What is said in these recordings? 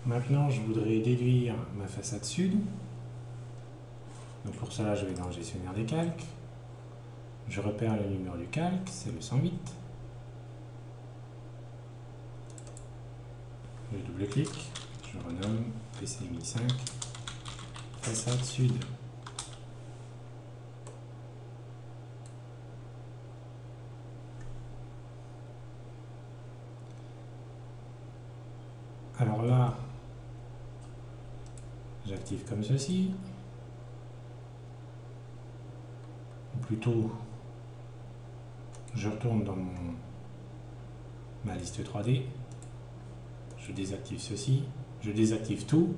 Maintenant, je voudrais déduire ma façade sud. Donc pour cela, je vais dans le gestionnaire des calques. Je repère le numéro du calque, c'est le 108. Je double-clique, je renomme PCMI 5, façade sud. Alors là, j'active comme ceci. Ou plutôt, je retourne dans ma liste 3D. Je désactive ceci. Je désactive tout.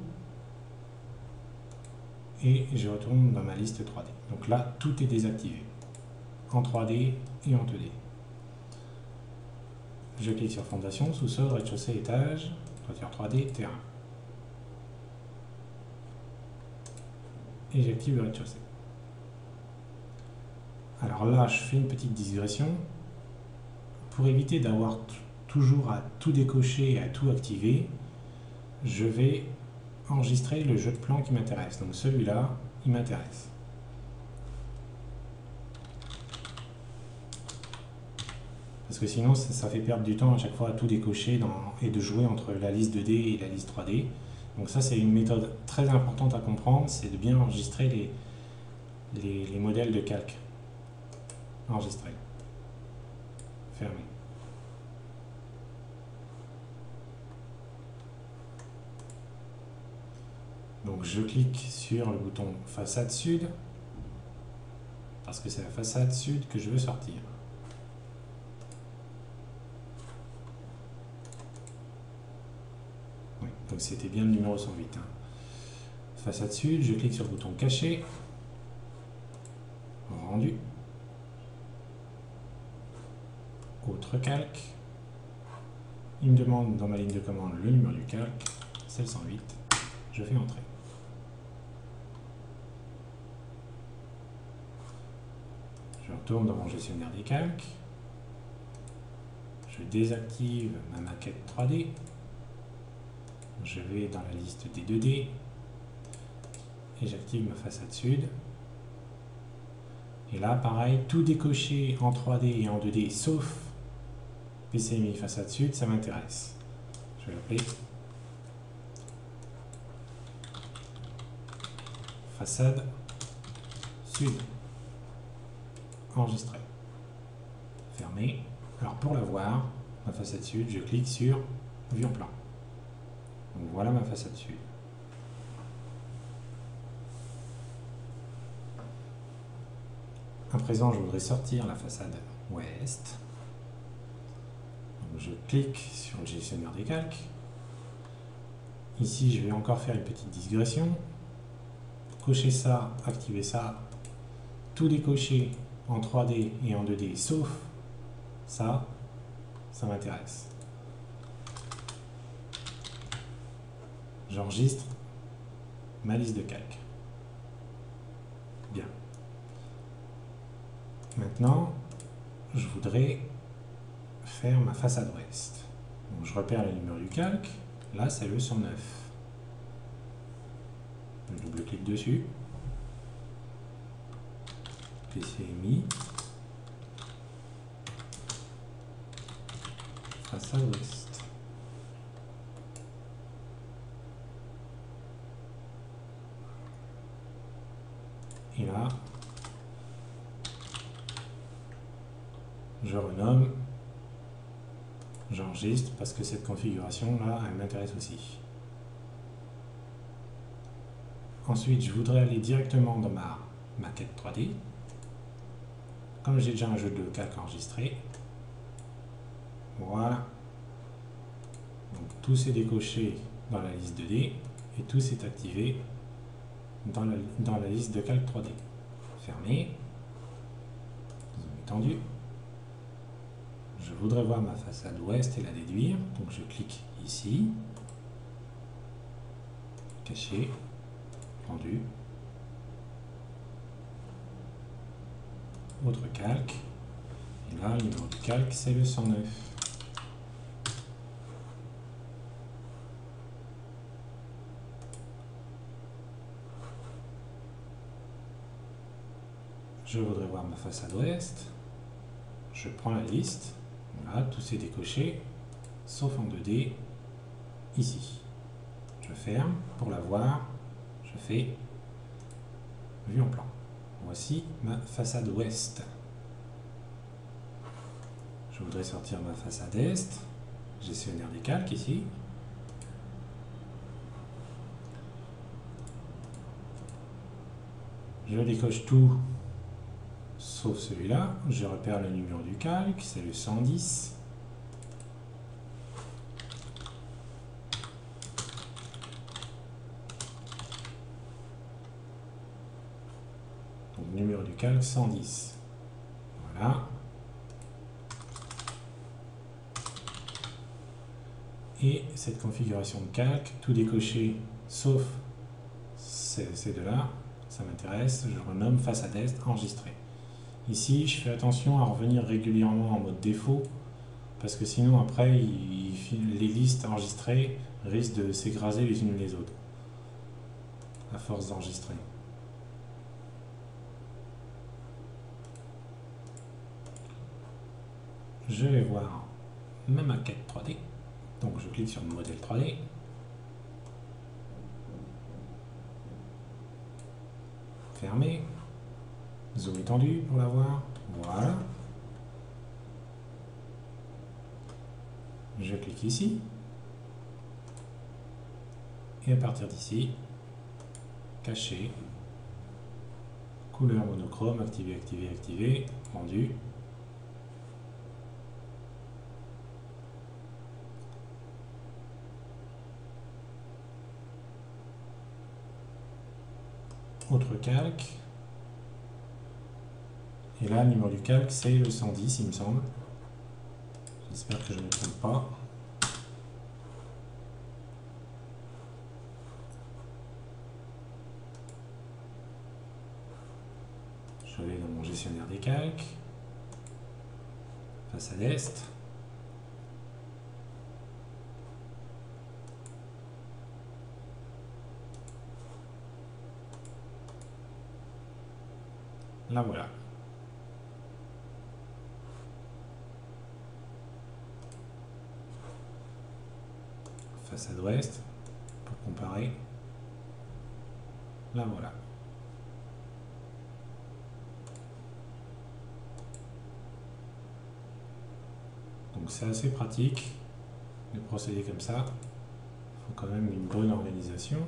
Et je retourne dans ma liste 3D. Donc là, tout est désactivé. En 3D et en 2D. Je clique sur fondation, sous-sol, rez-de-chaussée, étage, toiture 3D, terrain. Et j'active le rez-de-chaussée. Alors là, je fais une petite digression. Pour éviter d'avoir toujours à tout décocher et à tout activer, je vais enregistrer le jeu de plan qui m'intéresse. Donc celui-là, il m'intéresse. Parce que sinon, ça fait perdre du temps à chaque fois à tout décocher et de jouer entre la liste 2D et la liste 3D. Donc ça, c'est une méthode très importante à comprendre, c'est de bien enregistrer les modèles de calque. Enregistrer. Fermer. Donc je clique sur le bouton façade sud, parce que c'est la façade sud que je veux sortir. Oui, donc c'était bien le numéro 108. Hein. Façade sud, je clique sur le bouton caché, rendu, autre calque. Il me demande dans ma ligne de commande le numéro du calque, c'est le 108, je fais entrer. Je retourne dans mon gestionnaire des calques, je désactive ma maquette 3D, je vais dans la liste des 2D et j'active ma façade sud. Et là, pareil, tout décoché en 3D et en 2D sauf PCMI façade sud, ça m'intéresse. Je vais l'appeler façade sud. Enregistrer. Fermer. Alors pour la voir, ma façade sud, je clique sur vue en plan. Donc voilà ma façade sud. À présent, je voudrais sortir la façade ouest. Donc je clique sur le gestionnaire des calques. Ici, je vais encore faire une petite digression. Cocher ça, activer ça, tout décocher en 3D et en 2D, sauf ça, ça m'intéresse. J'enregistre ma liste de calques. Bien. Maintenant, je voudrais faire ma façade ouest. Donc, je repère le numéro du calque. Là, c'est le 109. Je double-clique dessus. PCMI. Façade ouest. Et là, je renomme, j'enregistre parce que cette configuration-là, elle m'intéresse aussi. Ensuite, je voudrais aller directement dans ma maquette 3D. Comme j'ai déjà un jeu de calque enregistré, voilà. Donc tout s'est décoché dans la liste 2D et tout s'est activé dans la liste de calque 3D. Fermé. Zoom étendu. Je voudrais voir ma façade ouest et la déduire, donc je clique ici. Caché. Rendu. Autre calque. Et là, le numéro du calque, c'est le 109. Je voudrais voir ma façade ouest. Je prends la liste. Voilà, tout c'est décoché, sauf en 2D, ici. Je ferme. Pour la voir, je fais vue en plan. Voici ma façade ouest. Je voudrais sortir ma façade est. Gestionnaire des calques ici. Je décoche tout, sauf celui-là. Je repère le numéro du calque, c'est le 110. Donc numéro du calque 110. Voilà. Et cette configuration de calque, tout décoché, sauf ces deux-là, ça m'intéresse, je renomme façade est enregistrée. Ici, je fais attention à revenir régulièrement en mode défaut, parce que sinon après, les listes enregistrées risquent de s'écraser les unes les autres, à force d'enregistrer. Je vais voir ma maquette 3D. Donc je clique sur le modèle 3D. Fermer. Zoom étendu pour la voir. Voilà. Je clique ici. Et à partir d'ici, cacher. Couleur monochrome, activer, activer, activer. Rendu. Autre calque. Et là, le numéro du calque, c'est le 110, il me semble. J'espère que je ne me trompe pas. Je vais dans mon gestionnaire des calques. Façade est. Là voilà. Façade ouest, pour comparer. Là voilà. Donc c'est assez pratique de procéder comme ça. Il faut quand même une bonne organisation.